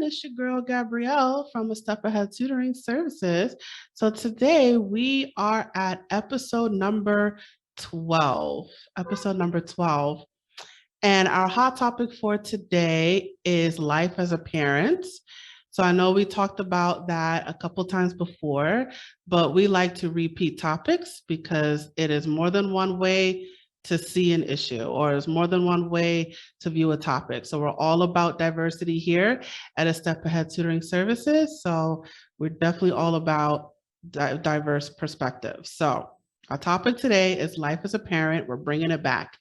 It's your girl Gabrielle from A Step Ahead Tutoring Services. So today we are at episode number 12. Episode number 12. And our hot topic for today is life as a parent. So I know we talked about that a couple times before, but we like to repeat topics because it is more than one way to see an issue, or there's more than one way to view a topic. So we're all about diversity here at A Step Ahead Tutoring Services. So we're definitely all about diverse perspectives. So our topic today is life as a parent. We're bringing it back.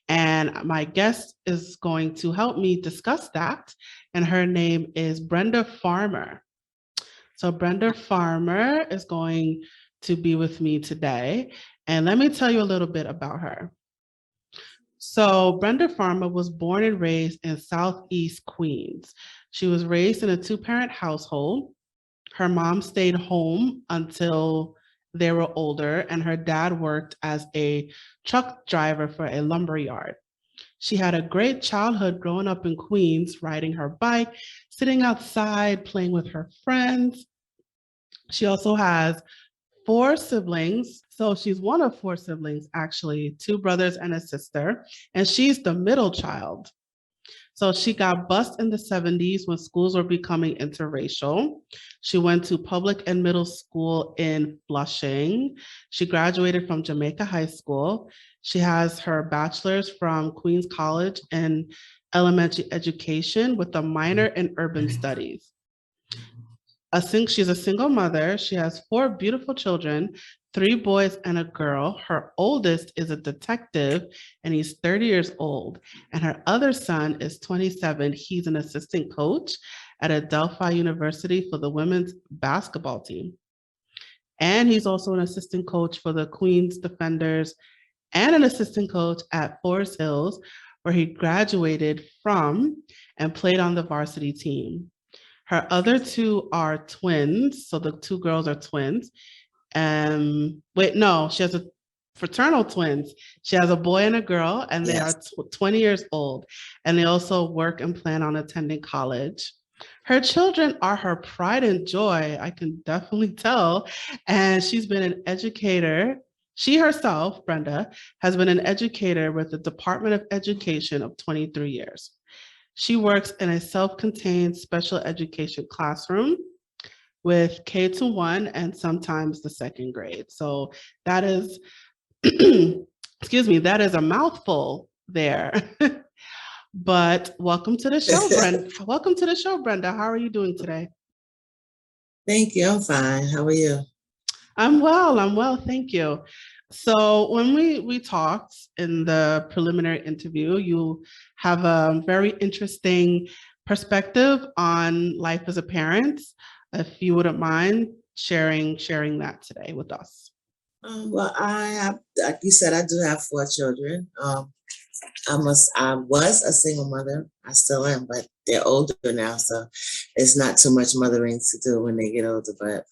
And my guest is going to help me discuss that. And her name is Brenda Farmer. So Brenda Farmer is going to be with me today. And let me tell you a little bit about her. So Brenda Farmer was born and raised in Southeast Queens. She was raised in a two-parent household. Her mom stayed home until they were older, and her dad worked as a truck driver for a lumber yard. She had a great childhood growing up in Queens, riding her bike, sitting outside, playing with her friends. She also has 4 siblings. So she's one of 4 siblings, actually, 2 brothers and a sister, and she's the middle child. So she got bused in the 70s when schools were becoming interracial. She went to public and middle school in Flushing. She graduated from Jamaica High School. She has her bachelor's from Queens College in elementary education with a minor in urban studies. She's a single mother. She has 4 beautiful children, 3 boys and a girl. Her oldest is a detective and he's 30 years old. And her other son is 27. He's an assistant coach at Adelphi University for the women's basketball team. And he's also an assistant coach for the Queens Defenders and an assistant coach at Forest Hills, where he graduated from and played on the varsity team. Her other 2 are twins. So the 2 girls are twins. She has a fraternal twins. She has a boy and a girl, and they are 20 years old. And they also work and plan on attending college. Her children are her pride and joy, I can definitely tell. And she's been an educator. She herself, Brenda, has been an educator with the Department of Education of 23 years. She works in a self-contained special education classroom with K-1 and sometimes the 2nd grade. So that is, excuse me, that is a mouthful there. But welcome to the show, Brenda. Welcome to the show, Brenda. How are you doing today? Thank you. I'm fine. How are you? I'm well, thank you. So when we talked in the preliminary interview, you have a very interesting perspective on life as a parent. If you wouldn't mind sharing that today with us. Well, I have, like you said, I do have 4 children. I was a single mother. I still am, but they're older now, so it's not too much mothering to do when they get older. But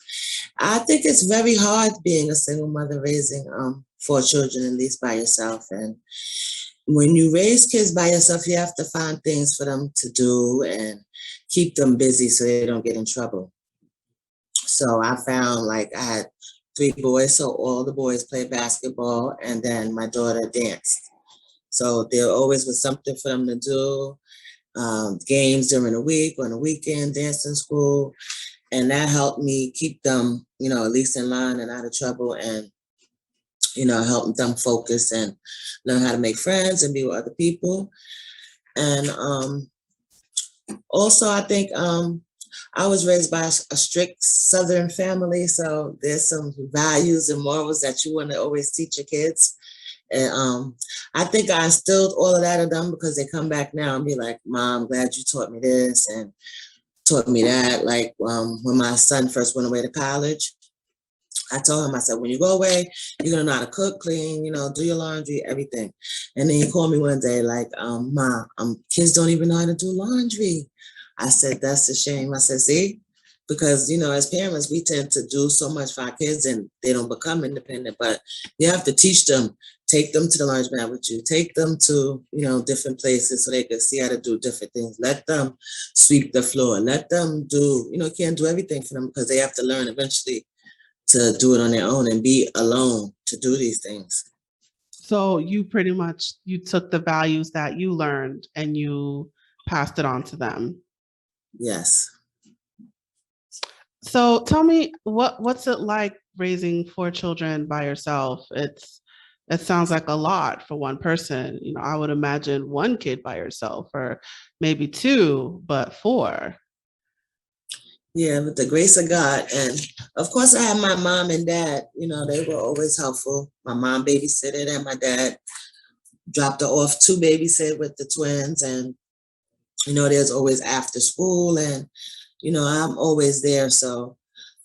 I think it's very hard being a single mother raising 4 children, at least by yourself. And when you raise kids by yourself, you have to find things for them to do and keep them busy so they don't get in trouble. So I found like I had 3 boys, so all the boys played basketball, and then my daughter danced. So there always was something for them to do, games during the week, on the weekend, dance in school. And that helped me keep them, at least in line and out of trouble, and, helping them focus and learn how to make friends and be with other people. And also, I think I was raised by a strict Southern family, so there's some values and morals that you want to always teach your kids. And I think I instilled all of that in them because they come back now and be like, Mom, glad you taught me this and taught me that. Like when my son first went away to college, I told him, I said, when you go away, you're going to know how to cook, clean, do your laundry, everything. And then he called me one day like, Mom, kids don't even know how to do laundry. I said, that's a shame. I said, see, because, as parents, we tend to do so much for our kids and they don't become independent, but you have to teach them take them to the laundromat with you, take them to, different places so they can see how to do different things. Let them sweep the floor. Let them do, you can't do everything for them because they have to learn eventually to do it on their own and be alone to do these things. So you pretty much, you took the values that you learned and you passed it on to them. Yes. So tell me, what's it like raising 4 children by yourself? It sounds like a lot for one person. I would imagine one kid by yourself, or maybe two, but 4. Yeah, with the grace of God. And of course I had my mom and dad, they were always helpful. My mom babysitted and my dad dropped her off to babysit with the twins. And, there's always after school and, I'm always there. So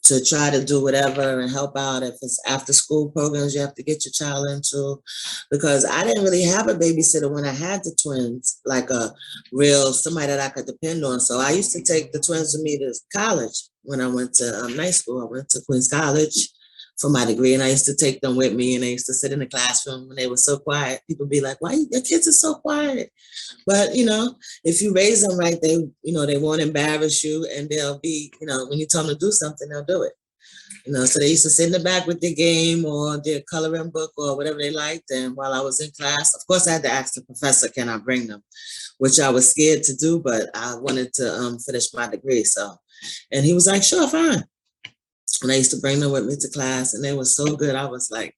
to try to do whatever and help out if it's after school programs you have to get your child into, because I didn't really have a babysitter when I had the twins, like a real somebody that I could depend on. So I used to take the twins with me to college. When I went to night school, I went to Queens College for my degree, and I used to take them with me, and they used to sit in the classroom when they were so quiet. People be like, why your kids are so quiet? But, if you raise them right, they won't embarrass you, and they'll be, when you tell them to do something, they'll do it. So they used to sit in the back with their game or their coloring book or whatever they liked. And while I was in class, of course, I had to ask the professor, can I bring them? Which I was scared to do, but I wanted to finish my degree. So, and he was like, sure, fine. And I used to bring them with me to class, and they were so good. I was like,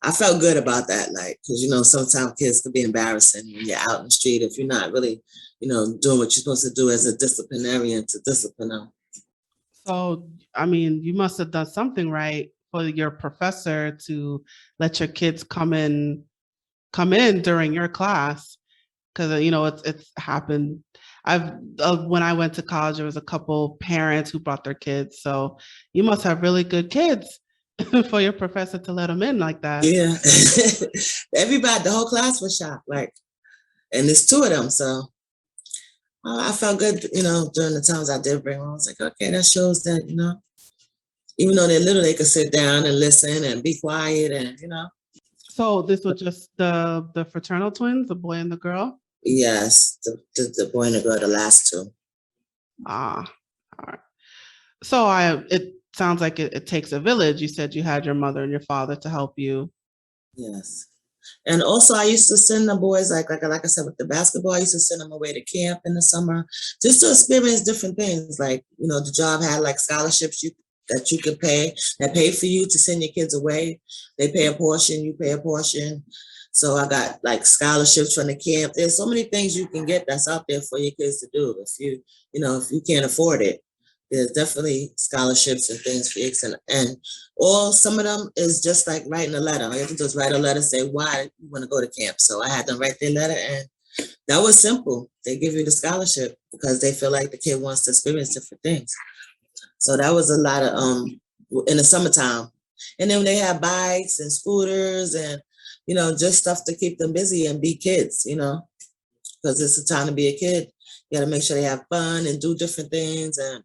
I felt good about that, like, because, sometimes kids could be embarrassing when you're out in the street if you're not really, doing what you're supposed to do as a disciplinarian to discipline them. So, you must have done something right for your professor to let your kids come in during your class, because it's happened. When I went to college, there was a couple parents who brought their kids. So you must have really good kids for your professor to let them in like that. Yeah, everybody, the whole class was shocked. Like, and there's 2 of them, so I felt good. During the times I did bring them, I was like, okay, that shows that even though they're little, they could sit down and listen and be quiet, and So this was just the fraternal twins, the boy and the girl? Yes, the boy and the girl, the last 2. All right. So it sounds like it takes a village. You said you had your mother and your father to help you. Yes. And also I used to send the boys, like I said, with the basketball, I used to send them away to camp in the summer just to experience different things. Like, the job had like scholarships that you could pay, that pay for you to send your kids away. They pay a portion, you pay a portion. So I got like scholarships from the camp. There's so many things you can get that's out there for your kids to do. If if you can't afford it, there's definitely scholarships and things for you. And all some of them is just like writing a letter. All you have to do is write a letter, say why you want to go to camp. So I had them write their letter, and that was simple. They give you the scholarship because they feel like the kid wants to experience different things. So that was a lot of in the summertime. And then they have bikes and scooters and just stuff to keep them busy and be kids, because it's a time to be a kid. You got to make sure they have fun and do different things, and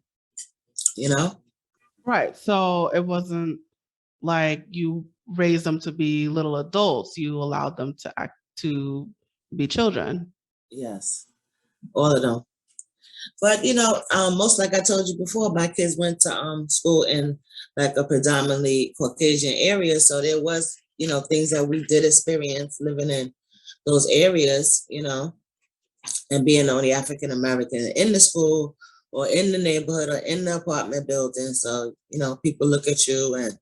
Right. So it wasn't like you raised them to be little adults. You allowed them to be children. Yes, all of them. But most, like I told you before, my kids went to school in like a predominantly Caucasian area, so there was things that we did experience living in those areas, and being the only African American in the school or in the neighborhood or in the apartment building. So people look at you and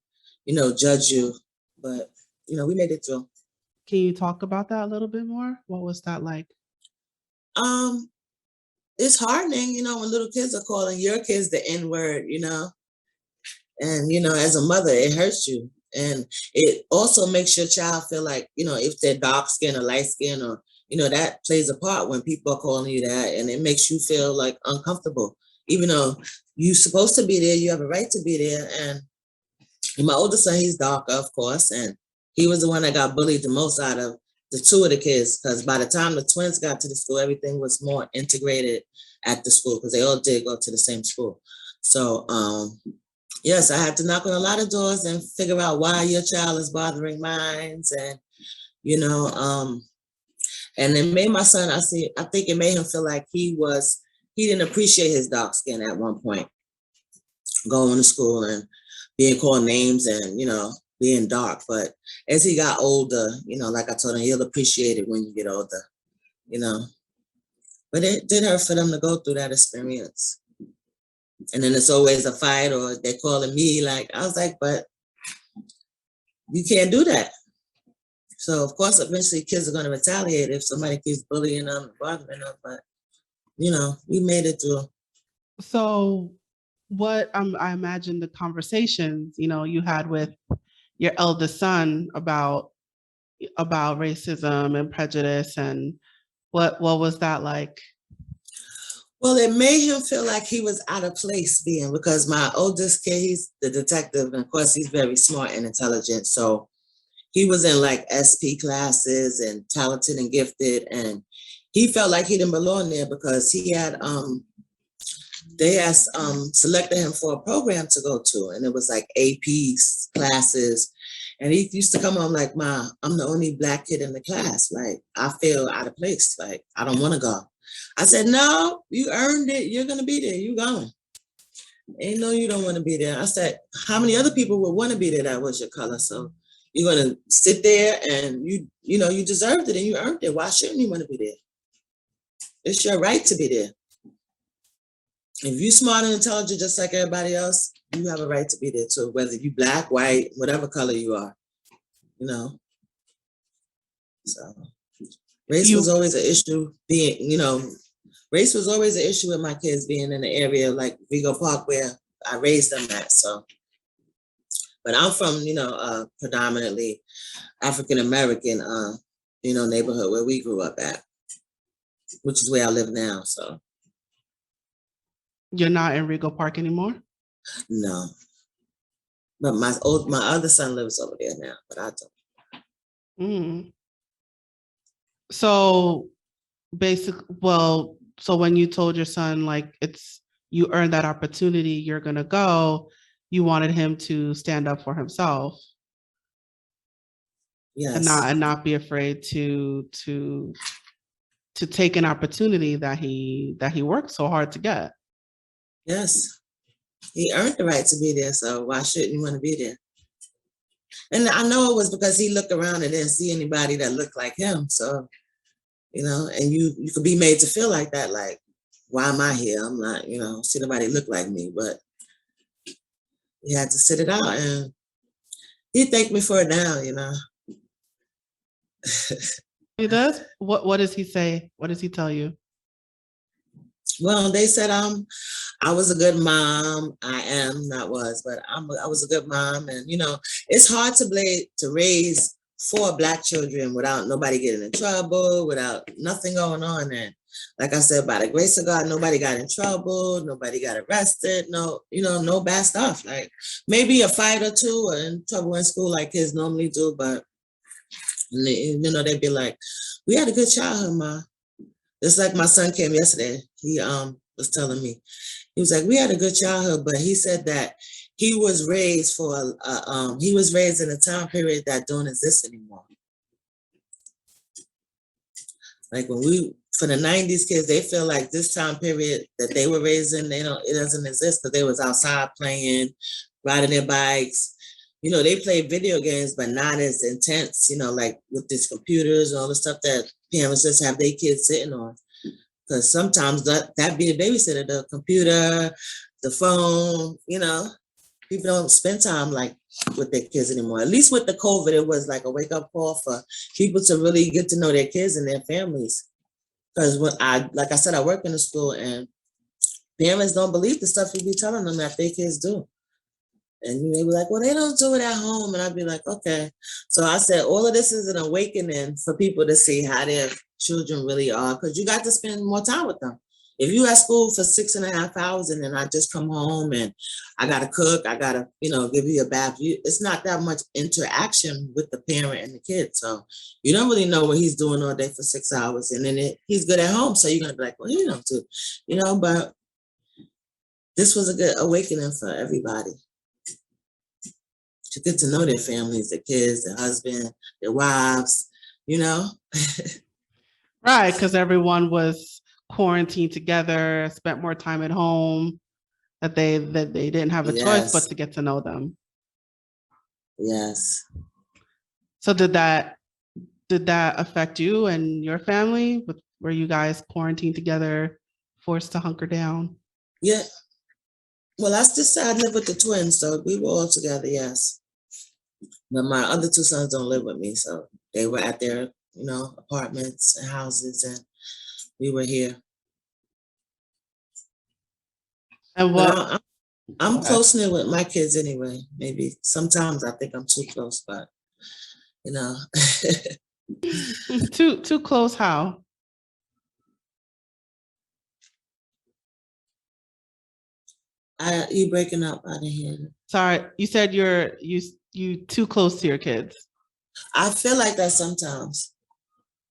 judge you, but we made it through. Can you talk about that a little bit more? What was that like? It's hardening, when little kids are calling your kids the N-word, and as a mother, it hurts you. And it also makes your child feel like, if they're dark skin or light skin or, that plays a part when people are calling you that, and it makes you feel like uncomfortable, even though you're supposed to be there, you have a right to be there. And my oldest son, he's darker, of course, and he was the one that got bullied the most out of the 2 of the kids, because by the time the twins got to the school, everything was more integrated at the school because they all did go to the same school. So yes, I had to knock on a lot of doors and figure out why your child is bothering mine, and And it made my son, I think it made him feel like he didn't appreciate his dark skin at one point, going to school and being called names and, being dark. But as he got older, like I told him, he'll appreciate it when you get older, But it did hurt for them to go through that experience. And then it's always a fight, or they're calling me, like, I was like, but you can't do that. So of course, eventually kids are going to retaliate if somebody keeps bullying them and bothering them. But, we made it through. So what I imagine the conversations, you had with your eldest son about racism and prejudice, and what was that like? Well, it made him feel like he was out of place because my oldest kid, he's the detective, and of course he's very smart and intelligent. So he was in like SP classes and talented and gifted, and he felt like he didn't belong there because they had selected him for a program to go to, and it was like AP classes. And he used to come home like, "Ma, I'm the only Black kid in the class. Like, I feel out of place. Like, I don't want to go." I said, "No, you earned it. You're going to be there. You going. Ain't no, you don't want to be there." I said, "How many other people would want to be there that was your color? So you're going to sit there and you deserved it and you earned it. Why shouldn't you want to be there? It's your right to be there. If you're smart and intelligent just like everybody else, you have a right to be there too, whether you Black, white, whatever color you are, So race was always an issue race was always an issue with my kids being in the area like Vigo Park where I raised them at. So, but I'm from, predominantly African-American, neighborhood where we grew up at, which is where I live now, so. You're not in Rego Park anymore? No. But my other son lives over there now, but I don't. So so when you told your son, like, you earned that opportunity, you're going to go, you wanted him to stand up for himself. Yes. And not be afraid to take an opportunity that he worked so hard to get. Yes. He earned the right to be there, so why shouldn't you want to be there? And I know it was because he looked around and didn't see anybody that looked like him. So, and you could be made to feel like that, like, why am I here? I'm not, see nobody look like me, but he had to sit it out, and he thanked me for it now, He does? What does he say? What does he tell you? Well, they said I was a good mom. I am, not was, but I was a good mom. And, it's hard to raise 4 Black children without nobody getting in trouble, without nothing going on. And like I said, by the grace of God, nobody got in trouble. Nobody got arrested. No, no bad stuff. Like maybe a fight or two or in trouble in school like kids normally do. But, they'd be like, "We had a good childhood, Ma." It's like my son came yesterday. He was telling me, he was like, "We had a good childhood," but he said that he was raised he was raised in a time period that don't exist anymore. Like for the 90s kids, they feel like this time period that they were raised in, it doesn't exist because they was outside playing, riding their bikes. They play video games, but not as intense, like with these computers and all the stuff that parents just have their kids sitting on. Because sometimes that be the babysitter, the computer, the phone, people don't spend time like with their kids anymore. At least with the COVID, it was like a wake up call for people to really get to know their kids and their families. Because like I said, I work in a school and parents don't believe the stuff you be telling them that their kids do. And they be like, "Well, they don't do it at home." And I'd be like, "Okay." So I said, all of this is an awakening for people to see how their children really are, because you got to spend more time with them. If you at school for 6.5 hours and then I just come home and I got to cook, I got to, give you a bath, it's not that much interaction with the parent and the kid. So you don't really know what he's doing all day for 6 hours. And then he's good at home. So you're going to be like, "Well, too," but this was a good awakening for everybody. To get to know their families, their kids, their husband, their wives, you know? Right, because everyone was quarantined together, spent more time at home, that they didn't have a choice but Yes, to get to know them. yes. So did that affect you and your family? Were you guys quarantined together, forced to hunker down? Yeah. Well, I just said I live with the twins, so we were all together, yes. But my other two sons don't live with me, so they were at their, apartments and houses, and we were here. And But what? I'm Go ahead. close knit with my kids anyway. Maybe sometimes I think I'm too close, but you know, Too close? How? you breaking up out of here. Sorry, you said you too close to your kids. I feel like that sometimes,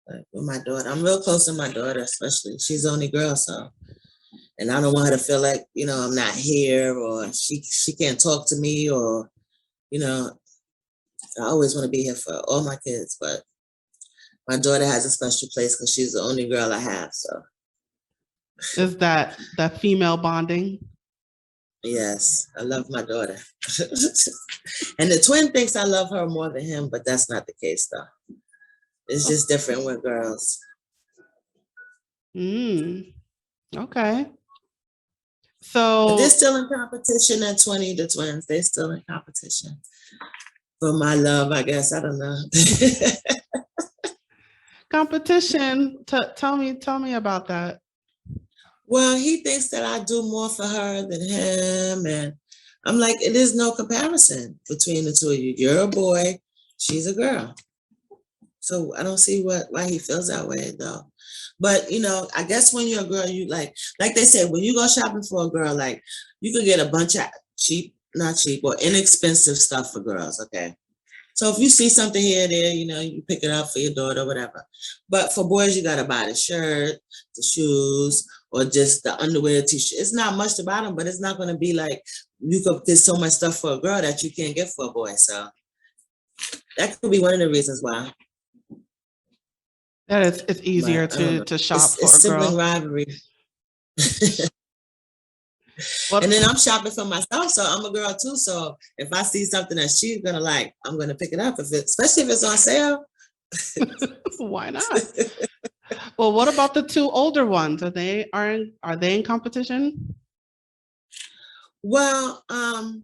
like with my daughter. I'm real close to my daughter, especially. She's the only girl, so and I don't want her to feel like, I'm not here or she can't talk to me or, you know, I always want to be here for all my kids, but my daughter has a special place because she's the only girl I have. So Is that female bonding? yes, I love my daughter. And the twin thinks I love her more than him, but that's not the case though. It's just different with girls. Okay. But they're So still in competition at 20, the twins. They're still in competition for my love, I guess. I don't know. competition. Tell me about that. Well, he thinks that I do more for her than him. And I'm like, it is no comparison between the two of you. You're a boy, she's a girl. So I don't see why he feels that way though. But I guess when you're a girl, you like they say, when you go shopping for a girl, like you could get a bunch of cheap, not cheap, or inexpensive stuff for girls, okay? So if you see something here or there, you pick it up for your daughter or whatever. But for boys, you gotta buy the shirt, the shoes, or just the underwear, t-shirt. It's not much to buy them, but it's not gonna be like you could get so much stuff for a girl that you can't get for a boy. So that could be one of the reasons why. That it's easier But I don't know. to shop for It's a sibling girl. rivalry. And What? then I'm shopping for myself, so I'm a girl too. So if I see something that she's gonna like, I'm gonna pick it up. Especially if it's on sale. Why not? Well, what about the two older ones? Are they in competition? Well, I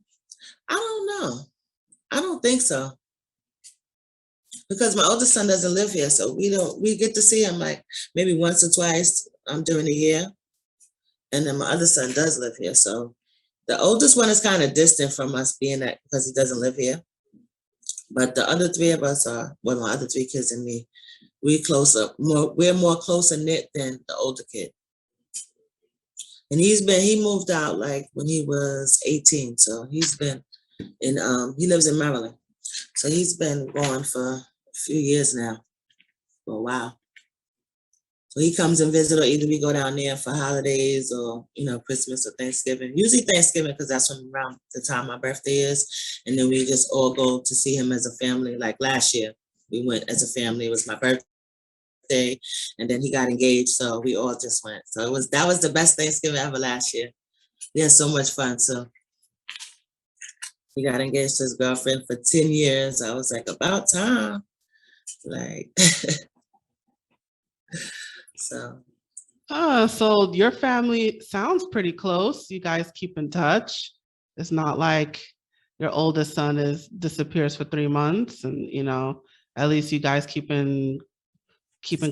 don't know. I don't think so. Because my oldest son doesn't live here, so we get to see him like maybe once or twice during the year. And then my other son does live here. So the oldest one is kind of distant from us being that because he doesn't live here. But the other three of us are, well, my other three kids and me, we're more closer knit than the older kid. And he moved out like when he was 18. So he's been he lives in Maryland. So he's been gone for a few years now, for a while. So he comes and visit, or either we go down there for holidays or, Christmas or Thanksgiving. Usually Thanksgiving, because that's when around the time my birthday is. And then we just all go to see him as a family. Like last year, we went as a family. It was my birthday, and then he got engaged. So we all just went. So that was the best Thanksgiving ever last year. We had so much fun. So he got engaged to his girlfriend for 10 years. I was like, about time. Like, so. So your family sounds pretty close. You guys keep in touch. It's not like your oldest son disappears for 3 months, and at least you guys keep in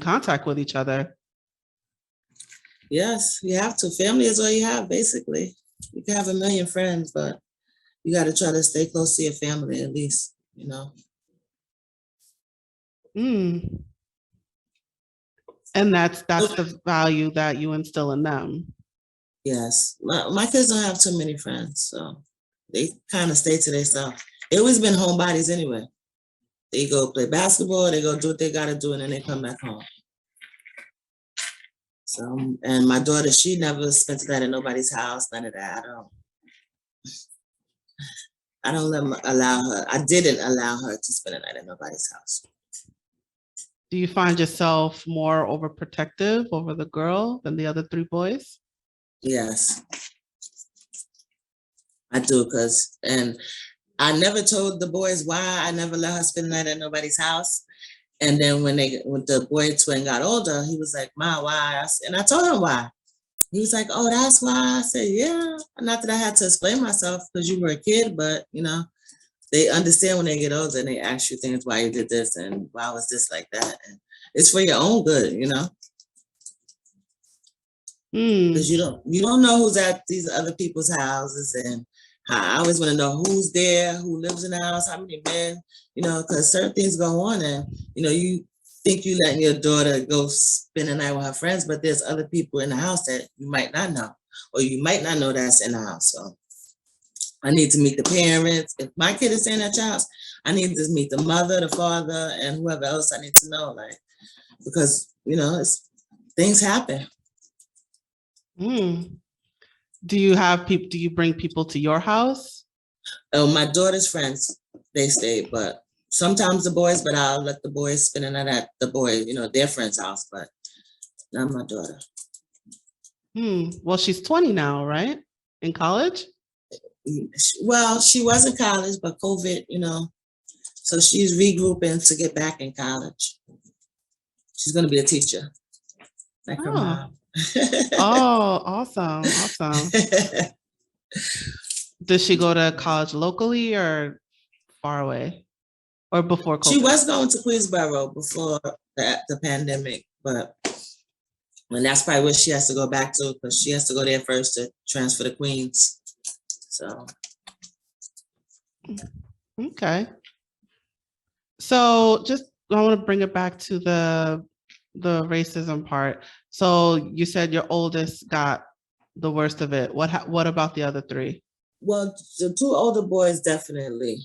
contact with each other. Yes, you have to. Family is all you have, basically. You can have a million friends, but you got to try to stay close to your family at least. Mm. And that's the value that you instill in them. Yes, my kids don't have too many friends, so they kind of stay to themselves. They always been homebodies anyway. They go play basketball, they go do what they got to do, and then they come back home. So, and my daughter, she never spent the night at nobody's house, none of that. I didn't allow her to spend the night at nobody's house. Do you find yourself more overprotective over the girl than the other three boys? Yes, I do. And I never told the boys why I never let her spend the night at nobody's house. And then when the boy twin got older, he was like, "Ma, why?" And I told him why. He was like, "Oh, that's why." I said, "Yeah." Not that I had to explain myself because you were a kid, but they understand when they get older and they ask you things, why you did this and why was this like that. And it's for your own good, because Hmm. you don't know who's at these other people's houses. And I always want to know who's there, who lives in the house, how many men, because certain things go on. And you think you letting your daughter go spend the night with her friends, but there's other people in the house that you might not know, or you might not know that's in the house. So I need to meet the parents. If my kid is staying at your house, I need to meet the mother, the father, and whoever else I need to know, because things happen. Hmm. Do you have people? Do you bring people to your house? Oh, my daughter's friends, they stay, but sometimes the boys, but I'll let the boys spend the night at their friend's house, but not my daughter. Hmm. Well, she's 20 now, right? In college? Well, she was in college, but COVID, so she's regrouping to get back in college. She's going to be a teacher, like her Oh. mom. Oh, awesome. Awesome. Does she go to college locally or far away or before She COVID? was going to Queensboro before the pandemic, and that's probably where she has to go back to because she has to go there first to transfer to Queens. So Okay. So just I want to bring it back to the racism part. So you said your oldest got the worst of it. What about the other three? well, the two older boys definitely.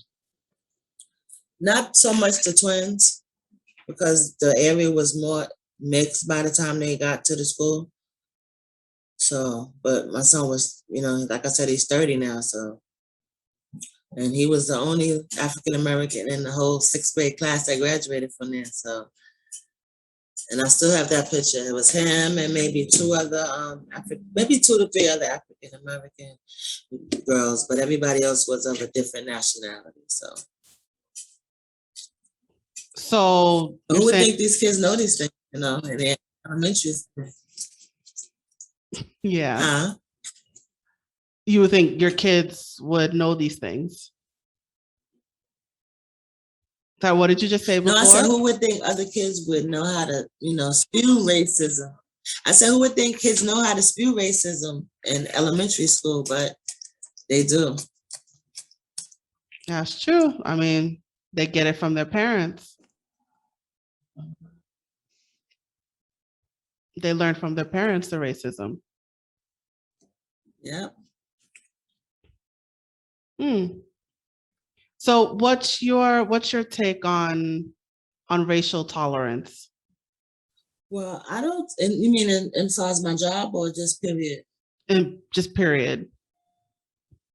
Not so much the twins because the area was more mixed by the time they got to the school. So, but my son was, like I said, he's 30 now. So, and he was the only African American in the whole sixth grade class that graduated from there. So, and I still have that picture. It was him and maybe maybe 2 to 3 other African American girls, but everybody else was of a different nationality. So you're Who would saying, think these kids know these things, in their elementary school? yeah, Huh? you would think your kids would know these things. That what did you just say No, I said, before? who would think other kids would know how to, spew racism? I said, who would think kids know how to spew racism in elementary school? But they do. That's true. I mean, they get it from their parents. They learn from their parents the racism. Yeah. Hmm. So what's your take on racial tolerance? Well, I don't, and you mean in far as my job or just period? And just period.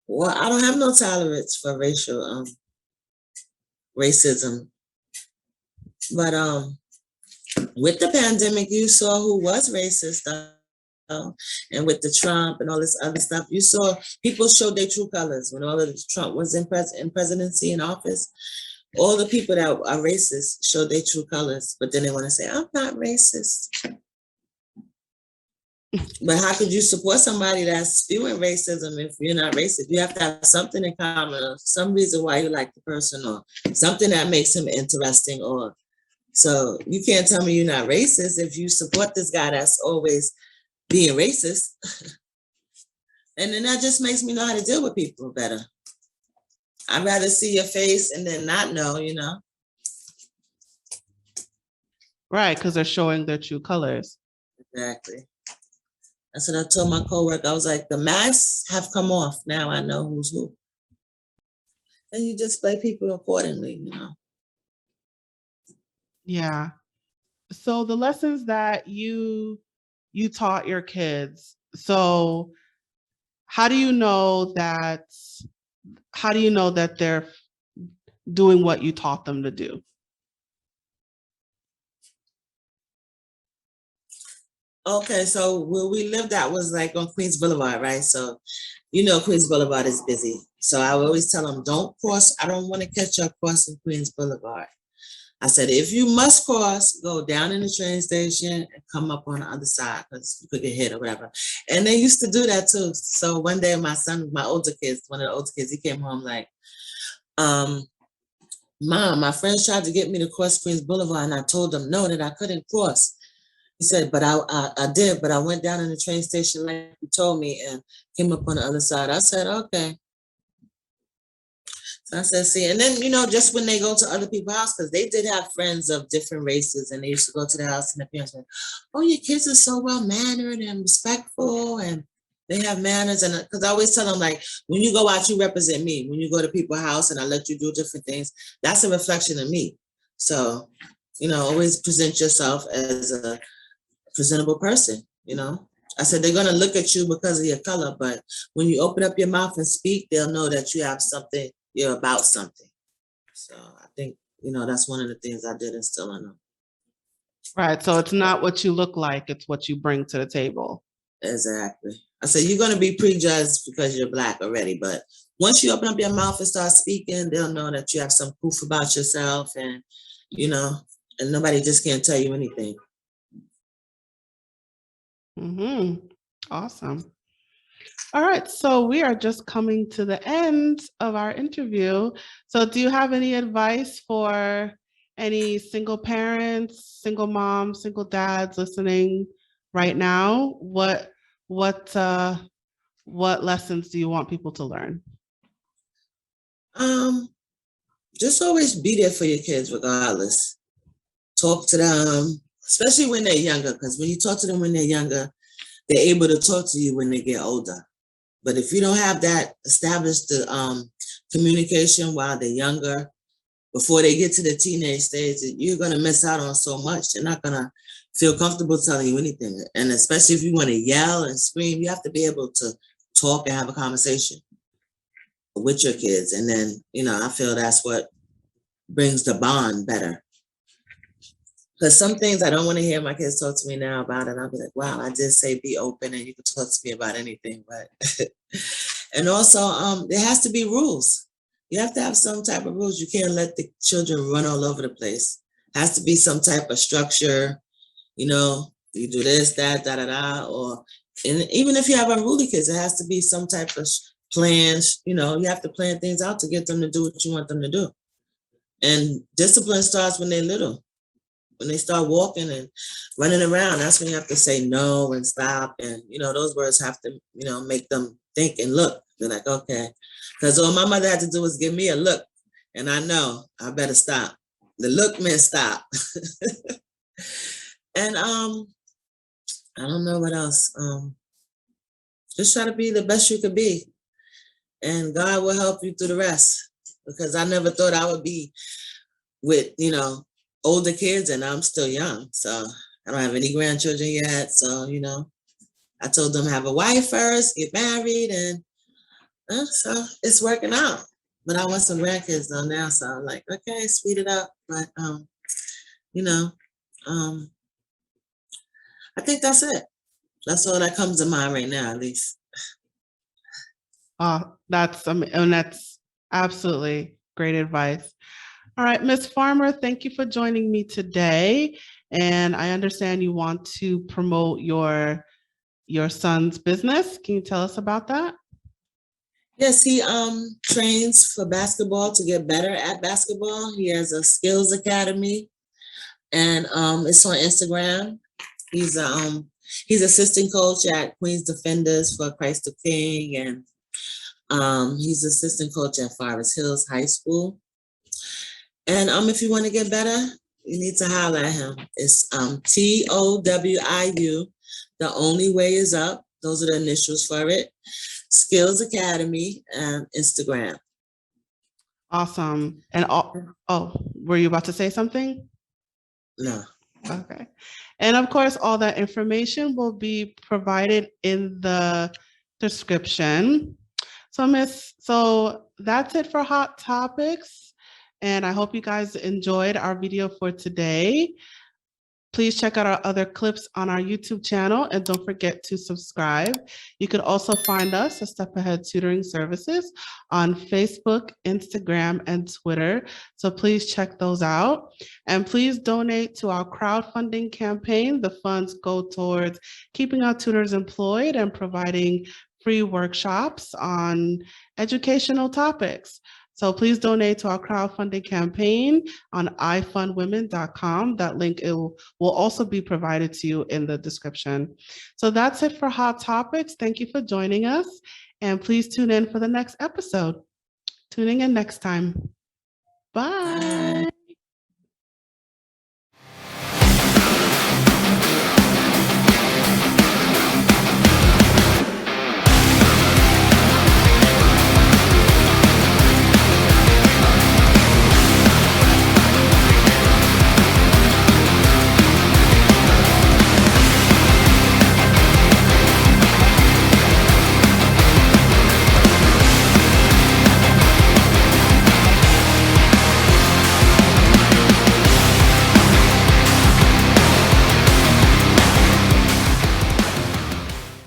Well, I don't have no tolerance for racism. But with the pandemic, you saw who was racist. And with the Trump and all this other stuff, you saw people showed their true colors when all of this Trump was in presidency in office. All the people that are racist showed their true colors, but then they want to say, "I'm not racist." But how could you support somebody that's spewing racism if you're not racist? You have to have something in common, or some reason why you like the person, or something that makes him interesting, or so you can't tell me you're not racist if you support this guy that's always being racist. And then that just makes me know how to deal with people better. I'd rather see your face and then not know. Right, because they're showing their true colors. Exactly. That's what I told my coworker. I was like, the masks have come off. Now I know who's who. And you just play people accordingly. Yeah. So the lessons that you taught your kids. So how do you know that they're doing what you taught them to do? Okay, so where we lived at was like on Queens Boulevard, right? So, you know, Queens Boulevard is busy. So I would always tell them, don't cross. I don't want to catch you crossing Queens Boulevard. I said, if you must cross, go down in the train station and come up on the other side because you could get hit or whatever. And they used to do that too. So one day my son, my older kids, one of the older kids, he came home like, Mom, my friends tried to get me to cross Queens Boulevard and I told them no, that I couldn't cross. He said, but I did, but I went down in the train station like you told me and came up on the other side. I said, okay. So I said, see, and then, you know, just when they go to other people's house, because they did have friends of different races and they used to go to the house and the parents were, oh, your kids are so well mannered and respectful and they have manners. And because I always tell them, like, when you go out, you represent me. When you go to people's house and I let you do different things, that's a reflection of me. So, you know, always present yourself as a presentable person, you know. I said, they're going to look at you because of your color, but when you open up your mouth and speak, they'll know that you have something, you're about something. So I think, you know, that's one of the things I did instill in them. Right. So it's not what you look like, it's what you bring to the table. Exactly. I said, you're going to be prejudged because you're Black already, but once you open up your mouth and start speaking, they'll know that you have some proof about yourself and, you know, and nobody just can't tell you anything. Awesome. All right, so we are just coming to the end of our interview. So do you have any advice for any single parents, single moms, single dads listening right now? What lessons do you want people to learn? Just always be there for your kids regardless. Talk to them, especially when they're younger, because when you talk to them when they're younger, they're able to talk to you when they get older. But if you don't have that established communication while they're younger, before they get to the teenage stage, you're going to miss out on so much. They're not going to feel comfortable telling you anything. And especially if you want to yell and scream, you have to be able to talk and have a conversation with your kids. And then, you know, I feel that's what brings the bond better. Because some things I don't want to hear my kids talk to me now about it. I'll be like, wow, I did say be open and you can talk to me about anything. But and also there has to be rules. You have to have some type of rules. You can't let the children run all over the place. Has to be some type of structure, you know, you do this, that, da, da, da, or and even if you have unruly kids, it has to be some type of plans, you know, you have to plan things out to get them to do what you want them to do. And discipline starts when they're little. When they start walking and running around, that's when you have to say no and stop. And, you know, those words have to, you know, make them think and look. They're like, okay. Because all my mother had to do was give me a look. And I know I better stop. The look meant stop. And I don't know what else. Just try to be the best you could be. And God will help you through the rest. Because I never thought I would be with, you know, older kids and I'm still young. So I don't have any grandchildren yet. So, you know, I told them have a wife first, get married, and so it's working out. But I want some grandkids though now. So I'm like, okay, speed it up. But you know, I think that's it. That's all that comes to mind right now, at least. That's absolutely great advice. All right, Ms. Farmer, thank you for joining me today. And I understand you want to promote your son's business. Can you tell us about that? Yes, he trains for basketball to get better at basketball. He has a skills academy, and it's on Instagram. He's assistant coach at Queens Defenders for Christ the King, and he's assistant coach at Forest Hills High School. And if you want to get better, you need to holler at him. It's TOWIU. The only way is up. Those are the initials for it. Skills Academy and Instagram. Awesome. And were you about to say something? No. Okay. And of course, all that information will be provided in the description. So that's it for Hot Topics. And I hope you guys enjoyed our video for today. Please check out our other clips on our YouTube channel and don't forget to subscribe. You could also find us, A Step Ahead Tutoring Services, on Facebook, Instagram, and Twitter. So please check those out. And please donate to our crowdfunding campaign. The funds go towards keeping our tutors employed and providing free workshops on educational topics. So please donate to our crowdfunding campaign on ifundwomen.com. That link will also be provided to you in the description. So that's it for Hot Topics. Thank you for joining us. And please tune in for the next episode. Tuning in next time. Bye.